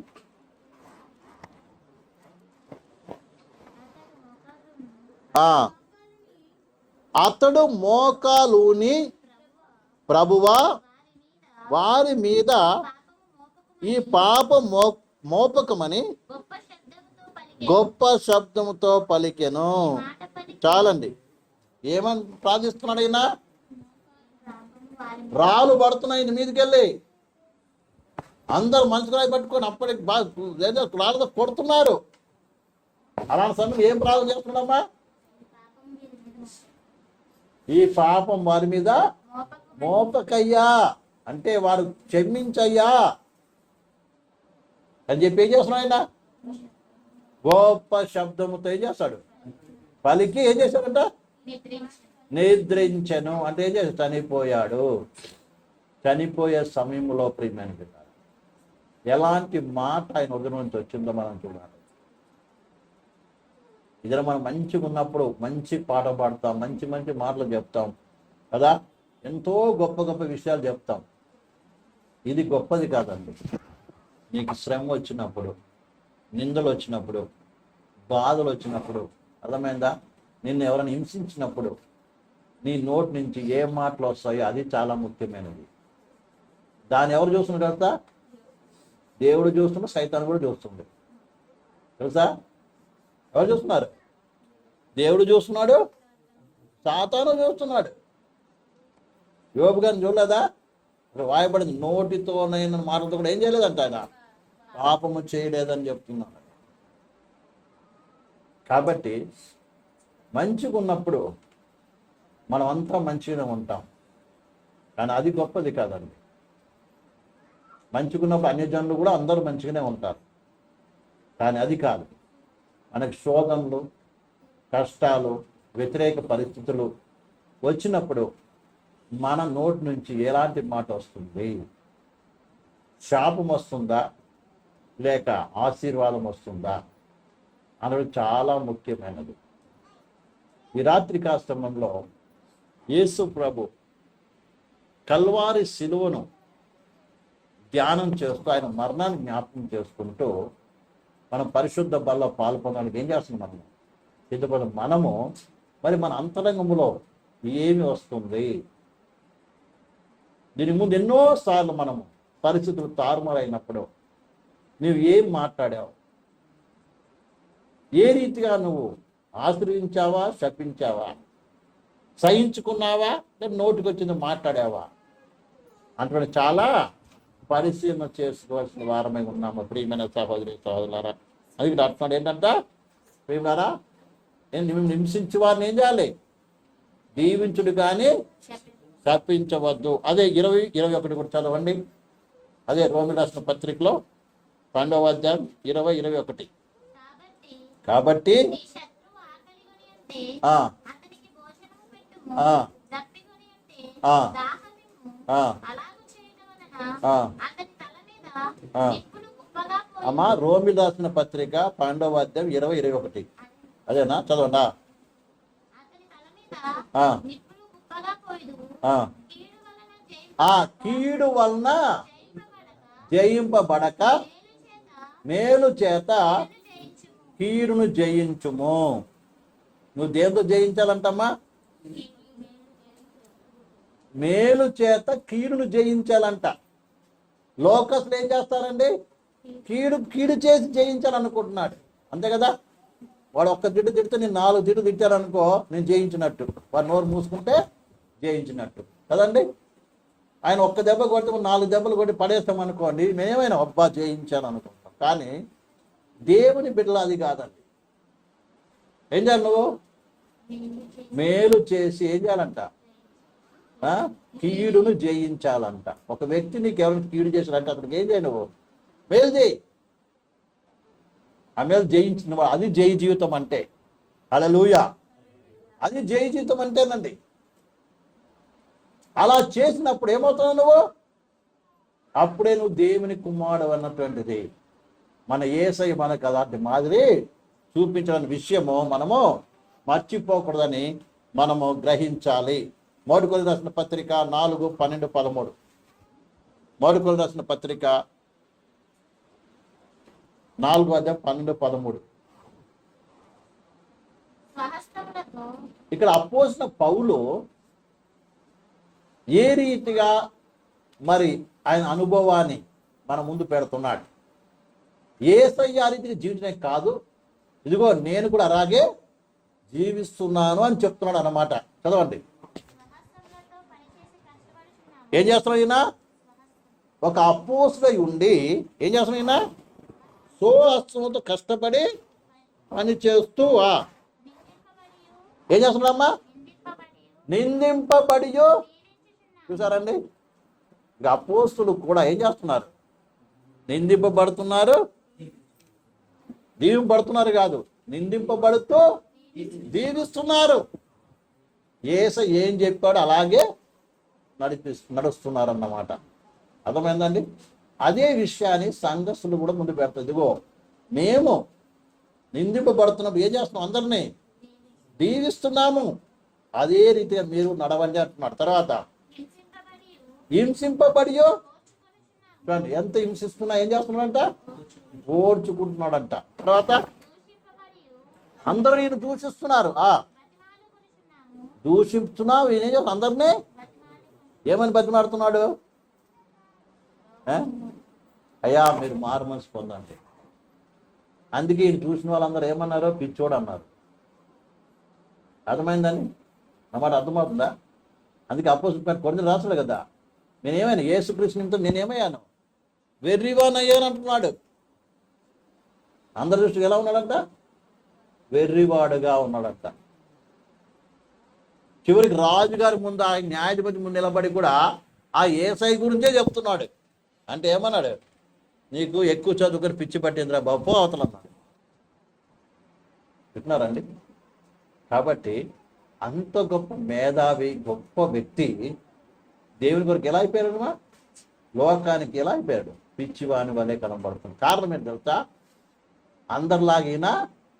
అతడు మోకాలుని, ప్రభువా వారి మీద ఈ పాప మోపకమని గొప్ప శబ్దముతో పలికెను. చాలండి. ఏమని ప్రార్థిస్తున్నాడు ఆయన, రాళ్ళు పడుతున్నాయి మీదకెళ్ళి, అందరు మంచురాయి పట్టుకొని అప్పటికి బాగా రాళ్ళతో కొడుతున్నారు. అలాంటి సమయం ఏం ప్రార్థన చేస్తున్నాడమ్మా, ఈ పాపం వారి మీద మోపకయ్యా, అంటే వారు క్షమించయ్యా అని చెప్పి ఏం చేస్తున్నాడు ఆయన, గొప్ప శబ్దముతో ఏం చేస్తాడు, పలికి ఏం చేశాడంట, నిద్రించెను. అంటే ఏం చేస్తాడు, చనిపోయాడు. చనిపోయే సమయంలో ప్రియమైన బిడ్డ ఎలాంటి మాట ఆయన ఉదయం నుంచి వచ్చిందో మనం చూడాలి. ఇద్దరు మనం మంచిగా ఉన్నప్పుడు మంచి పాట పాడతాం, మంచి మంచి మాటలు చెప్తాం కదా, ఎంతో గొప్ప గొప్ప విషయాలు చెప్తాం. ఇది గొప్పది కాదండి. నీకు శ్రమ వచ్చినప్పుడు, నిందలు వచ్చినప్పుడు, బాధలు వచ్చినప్పుడు, అర్థమైందా, నిన్ను ఎవరైనా హింసించినప్పుడు నీ నోటి నుంచి ఏ మాటలు వస్తాయో అది చాలా ముఖ్యమైనది. దాన్ని ఎవరు చూస్తున్నారు కదా? దేవుడు చూస్తున్నాడు, సైతాన్ కూడా చూస్తుంది. తెలుసా? ఎవరు చూస్తున్నారు? దేవుడు చూస్తున్నాడు, సాతాను చూస్తున్నాడు. యోబు గారిని చూడలేదా? వాయబడింది, నోటితోనైనా మాటలతో కూడా ఏం చేయలేదంట ఆయన, పాపము చేయలేదని చెప్తున్నాడు. కాబట్టి మంచిగా ఉన్నప్పుడు మనం అంతా మంచిగానే ఉంటాం, కానీ అది గొప్పది కాదండి. మంచిగా ఉన్నప్పుడు అన్ని జనులు కూడా అందరూ మంచిగానే ఉంటారు, కానీ అది కాదు. మనకు శోధనలు, కష్టాలు, వ్యతిరేక పరిస్థితులు వచ్చినప్పుడు మన నోటి నుంచి ఎలాంటి మాట వస్తుంది? శాపం వస్తుందా లేక ఆశీర్వాదం వస్తుందా అన్నది చాలా ముఖ్యమైనది. ఈ రాత్రి కాస్తమంలో యేసు ప్రభు కల్వారి శిలువను ధ్యానం చేస్తూ ఆయన మరణాన్ని జ్ఞాపకం చేసుకుంటూ మనం పరిశుద్ధ బల్ల పాల్పొనడానికి ఏం చేస్తున్నాం? మనం సిద్ధపడ మనము మరి మన అంతరంగంలో ఏమి వస్తుంది? దీని ముందు ఎన్నోసార్లు మనము పరిస్థితులు తారుమారైనప్పుడు నువ్వు ఏం మాట్లాడావు? ఏ రీతిగా నువ్వు ఆశ్రయించావా, శపించావా, సహించుకున్నావా, లేదా నోటికి వచ్చింది మాట్లాడావా అంటే చాలా పరిశీలన చేసుకోవాల్సిన వారమై ఉన్నాము. ప్రియమైన సహోదరి సహోదరులారా, అది ఇక్కడ అర్థం ఏంటంట, ప్రియమారా, నేను హింసించి వారిని ఏం చేయాలి? దీవించుడు కానీ శపించవద్దు. అదే 20-21 కూడా చదవండి. అదే రోమిలకు రాసిన పత్రికలో 12వ అధ్యాయం 20-21. కాబట్టి అమ్మా, రోమిలకు రాసిన పత్రిక 12వ అధ్యాయం 20-21 అదేనా? చదవండా. కీడు వలన జయింపబడక మేలు చేత కీడును జయించుము. నువ్వు దేంతో జయించాలంటమ్మా? మేలు చేత కీడును జయించాలంట. లోకస్తులు ఏం చేస్తారండి? కీడు చేసి జయించాలనుకుంటున్నాడు, అంతే కదా. వాడు ఒక్క తిట్టు తిడితే నేను 4 తిట్లు తిట్టారనుకో, నేను జయించినట్టు. వాడు నోరు మూసుకుంటే జయించినట్టు కదండి. ఆయన ఒక్క దెబ్బ కొడితే 4 దెబ్బలు కొట్టి పడేస్తాం అనుకోండి, మేమైనా అబ్బా జయించాను అనుకుంటాం. కానీ దేవుని బిడ్డలు అది కాదండి. ఏం చేయాలి? నువ్వు మేలు చేసి ఏం చేయాలంట? కీడును జయించాలంట. ఒక వ్యక్తి నీకు ఎవరైనా కీడు చేశాడంటే అతనికి ఏం చేయి? నువ్వు మేలు చేయి. ఆ మేలు జయించిన వాడు, అది జయ జీవితం అంటే. హల్లెలూయా, అది జయ జీవితం అంటేనండి. అలా చేసినప్పుడు ఏమవుతున్నావు నువ్వు? అప్పుడే నువ్వు దేవుని కుమారుడు అన్నటువంటిది. మన యేసయ్య మనకు అలాంటి మాదిరి చూపించడానికి విషయము మనము మర్చిపోకూడదని మనము గ్రహించాలి. 1 కొరింథీయులకు రాసిన పత్రిక 4:12-13. 1 కొరింథీయులకు రాసిన పత్రిక 4:12-13. ఇక్కడ అపోస్తలుడైన పౌలు ఏ రీతిగా మరి ఆయన అనుభవాన్ని మన ముందు పెడుతున్నాడు. యేసయ్య ఆ రీతిగా జీవించడం కాదు, ఇదిగో నేను కూడా అలాగే జీవిస్తున్నాను అని చెప్తున్నాడు అన్నమాట. చదవండి. ఏం చేస్తున్నాడు ఈయన? ఒక అపోస్తలుడై ఉండి ఏం చేస్తున్నాడు ఈయన? స్వహస్తముతో కష్టపడి పని చేస్తూ ఏం చేస్తున్నాడమ్మా? నిందింపబడి. చూసారండి, ఇక అపోస్తలులు కూడా ఏం చేస్తున్నారు? నిందింపబడుతున్నారు, దీవింపబడుతున్నారు కాదు, నిందింపబడుతూ దీవిస్తున్నారు. యేసయ్య ఏం చెప్పాడు అలాగే నడుస్తున్నారన్నమాట. అర్థమైందండి? అదే విషయాన్ని సంఘస్థులు కూడా ముందు పెడతారు. ఇదిగో మేము నిందింపబడుతున్నాం, ఏం చేస్తున్నాం? అందరినీ దీవిస్తున్నాము. అదే రీతిగా మీరు నడవండి అంటున్నాడు. తర్వాత హింసింపబడియో, చూడండి ఎంత హింసిస్తున్నా ఏం చేస్తున్నాడంట? ఓడ్చుకుంటున్నాడంట. తర్వాత అందరూ ఈయన దూషిస్తున్నారు. దూషిస్తున్నావు, ఈయన ఏం చేస్తున్నావు? అందరినీ ఏమని బతిమాడుతున్నాడు? అయ్యా మీరు మారు మనసు పొందండి. అందుకే ఈయన చూసిన వాళ్ళందరూ ఏమన్నారో? పిచ్చోడు అన్నారు. అర్థమైందని అన్నమాట, అర్థమవుతుందా? అందుకే అపోజిట్ కొన్ని రాసులు కదా, నేనేమైనా యేసుకృష్ణునితో నేనేమయ్యాను? వెర్రివానయ్యాను అంటున్నాడు. అందరి దృష్టికి ఎలా ఉన్నాడంట? వెర్రివాడుగా ఉన్నాడంట. చివరికి రాజుగారి ముందు, ఆ న్యాయాధిపతి ముందు నిలబడి కూడా ఆ యేసయ్య గురించే చెప్తున్నాడు. అంటే ఏమన్నాడు? నీకు ఎక్కువ చదువుకొని పిచ్చి పట్టిందిరా బాబు, అవతలన్నాడు. వింటున్నారండి? కాబట్టి అంత గొప్ప మేధావి, గొప్ప వ్యక్తి దేవుని కొరకు ఎలా అయిపోయాడు? లోకానికి ఎలా అయిపోయాడు? పిచ్చివాని వలె కనబడుతుంది. కారణం ఏంటి తెలుసా? అందరిలాగినా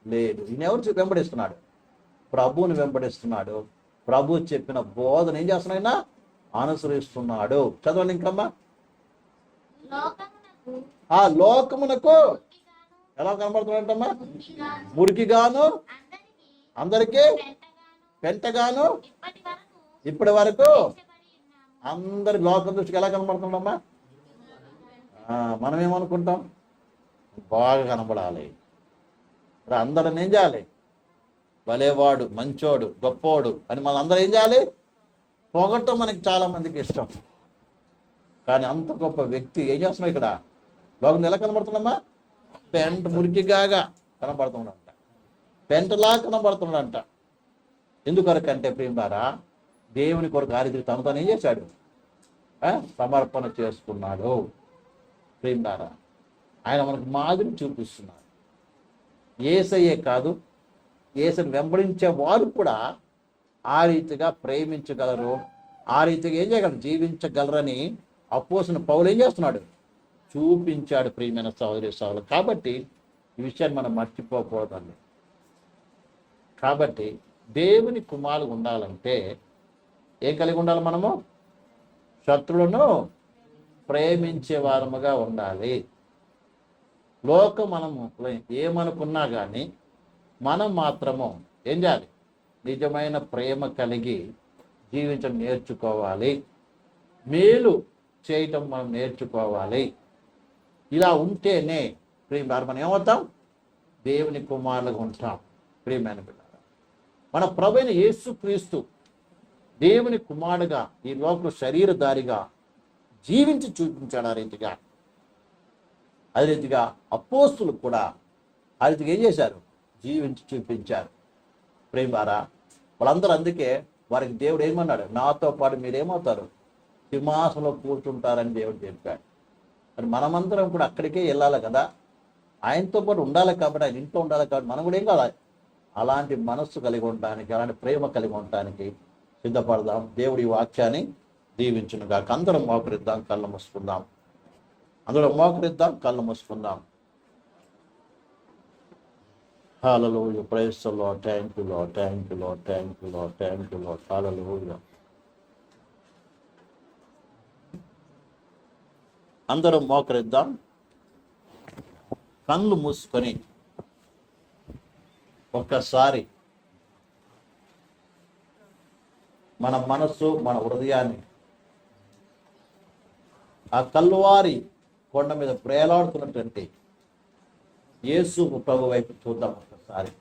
లేదు. ఈయన ఎవరు వెంబడిస్తున్నాడు? ప్రభువుని వెంబడిస్తున్నాడు. ప్రభు చెప్పిన బోధన ఏం చేస్తున్నాయినా అనుసరిస్తున్నాడు. చదవండి ఇంకమ్మా. ఆ లోకమునకు ఎలా కనబడుతున్నాడంటమ్మా? మురికిగాను, అందరికీ పెంటగాను, ఇప్పటి వరకు అందరి లోకం దృష్టికి ఎలా కనబడుతుండమ్మా? మనం ఏమనుకుంటాం? బాగా కనబడాలి, అందరం ఏం చేయాలి? భలేవాడు, మంచోడు, గొప్పోడు అని మనం అందరం ఏం చేయాలి? పొగట్టం మనకి చాలా మందికి ఇష్టం. కానీ అంత గొప్ప వ్యక్తి ఏం చేస్తున్నాం? ఇక్కడ లోకం ఎలా కనబడుతుందమ్మా? పెంట మురికిగాగా కనబడుతున్నాడంట, పెంటలా కనబడుతున్నాడంట. ఎందుకొరకంటే ప్రియులారా, దేవుని కొరకు ఆ రీతికి తను ఏం చేశాడు? సమర్పణ చేసుకున్నాడు. ప్రియులారా, ఆయన మనకు మాదిరి చూపిస్తున్నాడు. యేసయ్యే కాదు, యేసుని వెంబడించే వారు కూడా ఆ రీతిగా ప్రేమించగలరు, ఆ రీతిగా ఏం చేయగలరు? జీవించగలరని అపోస్తలుడైన పౌలు ఏం చేస్తున్నాడు? చూపించాడు. ప్రియమైన సహోదరి సహోదరులు, కాబట్టి ఈ విషయాన్ని మనం మర్చిపోకూడదండి. కాబట్టి దేవుని కుమారులు ఉండాలంటే ఏం కలిగి ఉండాలి? మనము శత్రువులను ప్రేమించే వారముగా ఉండాలి. లోకం మనము ఏమనుకున్నా కానీ మనం మాత్రము ఏం చేయాలి? నిజమైన ప్రేమ కలిగి జీవించడం నేర్చుకోవాలి. మేలు చేయటం మనం నేర్చుకోవాలి. ఇలా ఉంటేనే ప్రియమైన మనం ఏమవుతాం? దేవుని కుమారులుగా ఉంటాం. ప్రియమైన పిల్లలు, మన ప్రభువైన యేసుక్రీస్తు దేవుని కుమారుడుగా ఈ లోకంలో శరీరధారిగా జీవించి చూపించాడు. ఆ రీతిగా అదే రీతిగా అపోస్తులు కూడా ఆ రీతిగా ఏం చేశారు? జీవించి చూపించారు. ప్రేమారా, వాళ్ళందరూ అందుకే వారికి దేవుడు ఏమన్నాడు? నాతో పాటు మీరేమవుతారు? సింహాసనంలో కూర్చుంటారని దేవుడు చెప్పాడు. మరి మనమందరం కూడా అక్కడికే వెళ్ళాలి కదా, ఆయనతో పాటు ఉండాలి. కాబట్టి ఆయన ఇంట్లో ఉండాలి. కాబట్టి మనం కూడా ఏం కావాలి? అలాంటి మనస్సు కలిగి ఉండటానికి, అలాంటి ప్రేమ కలిగి ఉండటానికి సిద్ధపడదాం. దేవుడి వాక్యాన్ని దీవించునుగా. అందరం మోకరిద్దాం, కళ్ళు మూసుకుందాం. అందరం మోకరిద్దాం, కళ్ళు మూసుకుందాం. Hallelujah, praise the Lord, thank you Lord, thank you Lord, thank you Lord, thank you Lord, hallelujah. అందరం మోకరిద్దాం, కళ్ళు మూసుకొని ఒక్కసారి మన మనస్సు, మన హృదయాన్ని ఆ కల్వారి కొండ మీద ప్రేలాడుతున్నటువంటి యేసు ప్రభు వైపు చూద్దాం ఒక్కసారి.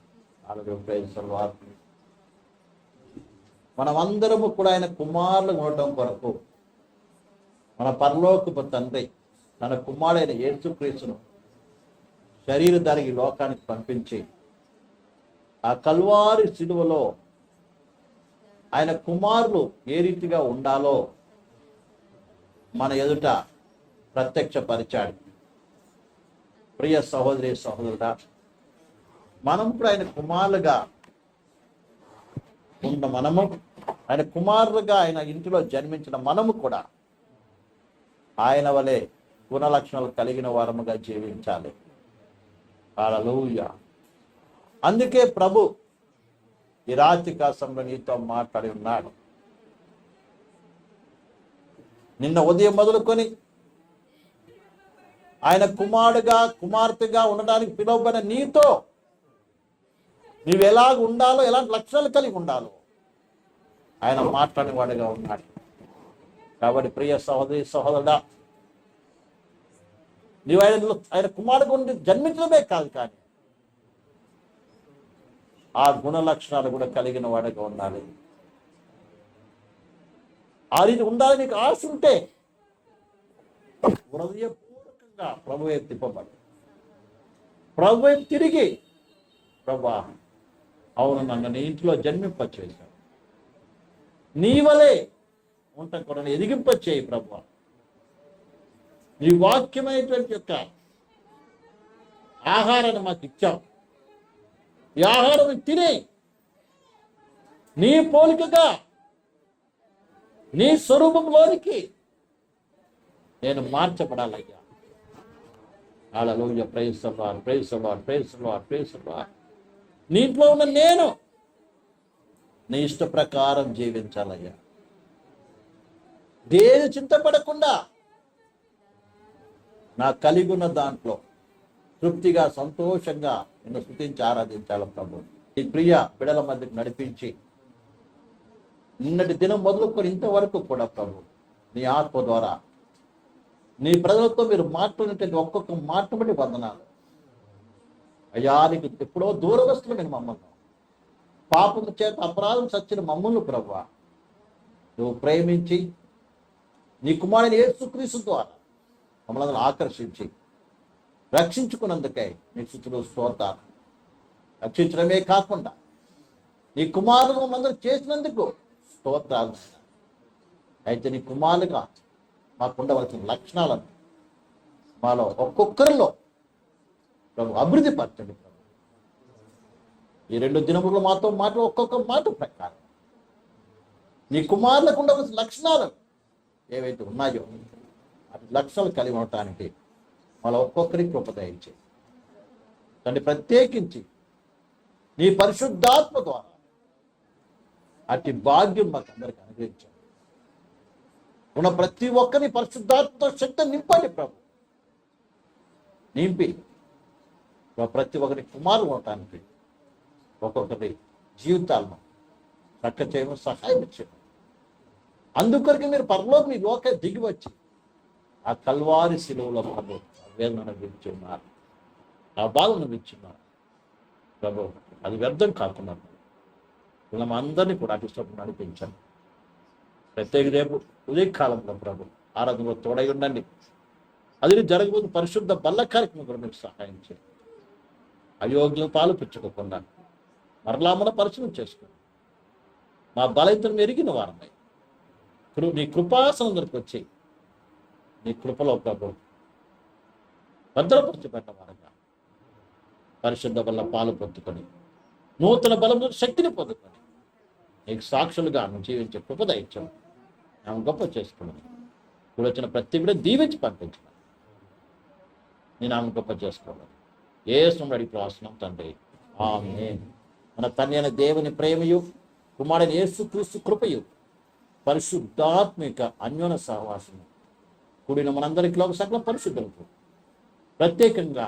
మనమందరము కూడా ఆయన కుమారులు ఉండటం కొరకు మన పరలోకపు తండ్రి తన కుమారుడైన యేసుక్రీస్తును శరీరధారికి లోకానికి పంపించి ఆ కల్వారి శిలువలో ఆయన కుమారులు ఏ రీతిగా ఉండాలో మన ఎదుట ప్రత్యక్షపరిచాడు. ప్రియ సహోదరి సహోదరుడా, మనం కూడా ఆయన కుమారులుగా ఉన్న మనము, ఆయన కుమారులుగా ఆయన ఇంటిలో జన్మించిన మనము కూడా ఆయన వలె గుణలక్షణాలు కలిగిన వారముగా జీవించాలి. హల్లెలూయా. అందుకే ప్రభు ఈ రాత్రి కాలంలో నీతో మాట్లాడి ఉన్నాడు. నిన్న ఉదయం మొదలుకొని ఆయన కుమారుడుగా కుమార్తెగా ఉండడానికి పిలువబడిన నీతో నువ్వు ఎలాగ ఉండాలో, ఎలాంటి లక్షణాలు కలిగి ఉండాలో ఆయన మాట్లాడేవాడుగా ఉన్నాడు. కాబట్టి ప్రియ సహోదరి సహోదరుడా, నీవు ఆయన కుమారుడు ఉండి జన్మించడమే కాదు, కానీ ఆ గుణ లక్షణాలు కూడా కలిగిన వాడుగా ఉండాలి. ఆ రీతి ఉండాలి. నీకు ఆశ ఉంటే హృదయపూర్వకంగా ప్రభువే తిప్పబడి ప్రభువే తిరిగి, ప్రభా అవును నన్ను నీ ఇంట్లో జన్మింపచేశావు, నీ వలే ఉంటాం కూడా ఎదిగింపచేయి ప్రభా. నీ వాక్యమైనటువంటి యొక్క ఆహారాన్ని మాకు ఇచ్చావు, ఈ ఆహారం తినే నీ పోలికగా నీ స్వరూపంలోనికి నేను మార్చబడాలయ్యా. Hallelujah, praise the Lord, praise the Lord, praise the Lord, praise the Lord. నీ ఇంట్లో ఉన్న నేను నీ ఇష్ట ప్రకారం జీవించాలయ్యా. దేని చింతపడకుండా నా కలిగి ఉన్న దాంట్లో తృప్తిగా సంతోషంగా నిన్ను స్తుతించి ఆరాధించాలి ప్రభు. ఈ ప్రియ బిడల మధ్యకు నడిపించి నిన్నటి దినం మొదలుకొని ఇంతవరకు కూడా ప్రభు నీ ఆత్మ ద్వారా నీ ప్రజలతో మీరు మాట్లాడినటువంటి ఒక్కొక్క మాట బట్టి వందనాలు అయ్యా. నీకు ఎప్పుడో దూరవస్తున్న మమ్మల్ని, పాపం చేత అపరాధం సచ్చిన మమ్మల్ని ప్రభు నువ్వు ప్రేమించి నీ కుమారుని యేసుక్రీస్తు ద్వారా మమ్మల్ని ఆకర్షించి రక్షించుకున్నందుకై నీ స్తుతులు స్తోత్రాలు. రక్షించడమే కాకుండా నీ కుమారుడు మమ్మల్ని చేసినందుకు స్తోత్రాలు. అయితే నీ కుమారులుగా మాకు ఉండవలసిన లక్షణాలను మాలో ఒక్కొక్కరిలో ప్రభు అభివృద్ధి పరచండి ప్రభు. ఈ 2 దినములు మాతో మాట ఒక్కొక్క మాట ప్రకారం నీ కుమారులకు ఉండవలసిన లక్షణాలు ఏవైతే ఉన్నాయో అటు లక్షణాలు కలిగి ఉండటానికి మాలో ఒక్కొక్కరికి కృప దయచేయి తండ్రి. ప్రత్యేకించి నీ పరిశుద్ధాత్మ ద్వారా అట్టి భాగ్యం మాకు అందరికి అనుగ్రహించండి. ఉన్న ప్రతి ఒక్కరిని పరిశుద్ధాత్మతో శక్తి నింపండి ప్రభు. నింపి ప్రతి ఒక్కరి కుమారులు ఉండటానికి ఒక్కొక్కరి జీవితాలను చక్క చేయడం సహాయం ఇచ్చేయండి. అందుకొరికి మీరు పరలోకి మీ లోక దిగి వచ్చి ఆ కల్వారి శిలువలో ప్రభు వేదన అనుభవించున్నారు, ఆ బాధ అనుభవించున్నారు ప్రభు. అది వ్యర్థం కాకుండా మనం అందరినీ కూడా అటు నడిపించండి. ప్రత్యేక రేపు ఉదయకాలంలో ప్రభు ఆరాధనలో తోడై ఉండండి. అది జరగబోతున్న పరిశుద్ధ బల్ల కార్యక్రమం కూడా మీకు సహాయం చేయండి. అయోగ్యం పాలు పుచ్చుకోకుండా మరలా మన పరిశీలన చేసుకోండి. మా బలైతను ఎరిగిన వారమై నీ కృపాసనం దగ్గరికి వచ్చి నీ కృపలో ప్రభు భద్రపరచబడ్డ వారంగా పరిశుద్ధ వల్ల పాలు పొందుకొని నూతన బలంలో శక్తిని పొందుకొని నీకు సాక్షులుగా నువ్వు జీవించే కృప దయచండి. మేము గొప్ప చేసుకున్నాను. ఇప్పుడు వచ్చిన ప్రతి కూడా దీవించి పంపించిన నేను ఆమె గొప్ప చేసుకోవాలి. యేసుని అడిగి ప్రార్థన తండ్రి, ఆమేన్. మన తండ్రి అయిన దేవుని ప్రేమయు కుమారుని యేసుక్రీస్తు కృపయు పరిశుద్ధాత్మిక అన్యోన్య సహవాసము కూడిన మనందరికీ సకల పరిశుద్ధులకు ప్రత్యేకంగా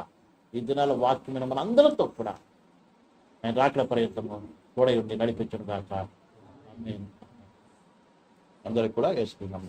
ఈ దినాల వాక్యమైన మనందరితో కూడా నేను రాకడ పర్యంతము తోడై ఉండి నడిపించడం కాక ఆమేన్. అందరికి కూడా వేసుకున్నాం.